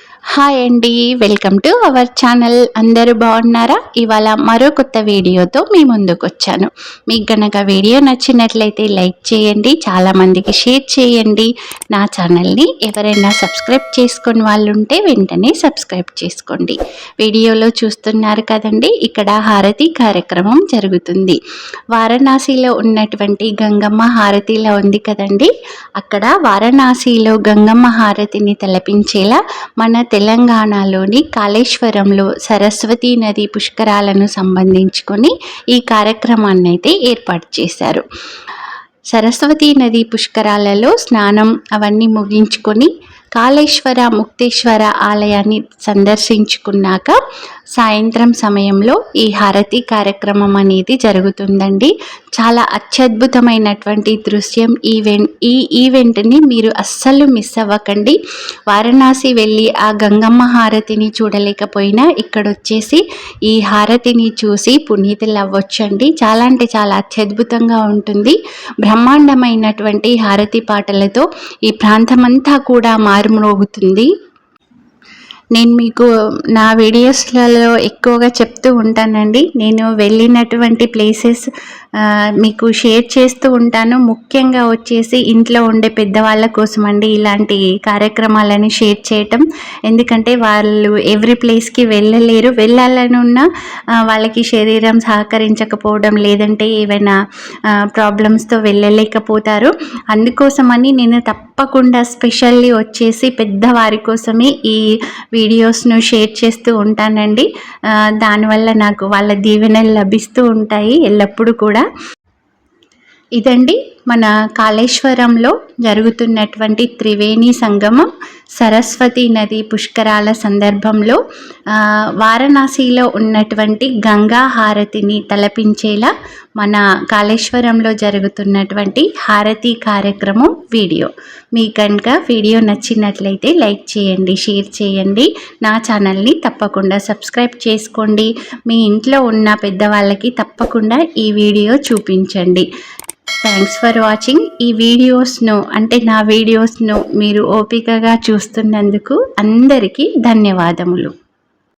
Hi అండి, welcome to our channel. అందరూ బాగున్నారా? ఇవాళ మరో కొత్త వీడియోతో మీ ముందుకు వచ్చాను. మీకు గనక వీడియో నచ్చినట్లయితే లైక్ చేయండి, చాలామందికి షేర్ చేయండి. నా ఛానల్ని ఎవరైనా సబ్స్క్రైబ్ చేసుకుని వాళ్ళు ఉంటే వెంటనే సబ్స్క్రైబ్ చేసుకోండి. వీడియోలో చూస్తున్నారు కదండి, ఇక్కడ హారతి కార్యక్రమం జరుగుతుంది. వారణాసిలో ఉన్నటువంటి గంగమ్మ హారతిలో ఉంది కదండి, అక్కడ వారణాసిలో గంగమ్మ హారతిని తలపించేలా మన తెలంగాణలోని కాళేశ్వరంలో సరస్వతీ నది పుష్కరాలను సంబంధించుకొని ఈ కార్యక్రమాన్ని అయితే ఏర్పాటు చేశారు. సరస్వతీ నది పుష్కరాలలో స్నానం అవన్నీ ముగించుకొని కాళేశ్వర ముక్తేశ్వర ఆలయాన్ని సందర్శించుకున్నాక సాయంత్రం సమయంలో ఈ హారతి కార్యక్రమం అనేది జరుగుతుందండి. చాలా అత్యద్భుతమైనటువంటి దృశ్యం. ఈ ఈవెంట్ని మీరు అస్సలు మిస్ అవ్వకండి. వారణాసి వెళ్ళి ఆ గంగమ్మ హారతిని చూడలేకపోయినా ఇక్కడ వచ్చేసి ఈ హారతిని చూసి పునీతులు అవ్వచ్చండి. చాలా అంటే చాలా అత్యద్భుతంగా ఉంటుంది. బ్రహ్మాండమైనటువంటి హారతి పాటలతో ఈ ప్రాంతమంతా కూడా మారుమ్రోగుతుంది. నేను మీకు నా వీడియోస్లలో ఎక్కువగా చెప్తూ ఉంటానండి. నేను వెళ్ళినటువంటి ప్లేసెస్ మీకు షేర్ చేస్తూ ఉంటాను. ముఖ్యంగా వచ్చేసి ఇంట్లో ఉండే పెద్దవాళ్ళ కోసం అండి ఇలాంటి కార్యక్రమాలని షేర్ చేయటం. ఎందుకంటే వాళ్ళు ఎవ్రీ ప్లేస్కి వెళ్ళలేరు. వెళ్ళాలని ఉన్నా వాళ్ళకి శరీరం సహకరించకపోవడం, లేదంటే ఏవైనా ప్రాబ్లమ్స్తో వెళ్ళలేకపోతారు. అందుకోసమని నేను తప్పకుండా స్పెషల్లీ వచ్చేసి పెద్దవారి కోసమే ఈ వీడియోస్ను షేర్ చేస్తూ ఉంటానండి. దానివల్ల నాకు వాళ్ళ దీవెనలు లభిస్తూ ఉంటాయి ఎల్లప్పుడూ కూడా. ఇదండి మన కాళేశ్వరంలో జరుగుతున్నటువంటి త్రివేణి సంగమం సరస్వతీ నది పుష్కరాల సందర్భంలో వారణాసిలో ఉన్నటువంటి గంగా హారతిని తలపించేలా మన కాళేశ్వరంలో జరుగుతున్నటువంటి హారతి కార్యక్రమం వీడియో. మీకు కనుక వీడియో నచ్చినట్లయితే లైక్ చేయండి, షేర్ చేయండి. నా ఛానల్ని తప్పకుండా సబ్స్క్రైబ్ చేసుకోండి. మీ ఇంట్లో ఉన్న పెద్దవాళ్ళకి తప్పకుండా ఈ వీడియో చూపించండి. Thanks for watching. ఈ వీడియోస్ను అంటే నా వీడియోస్ను మీరు ఓపికగా చూస్తున్నందుకు అందరికీ ధన్యవాదములు.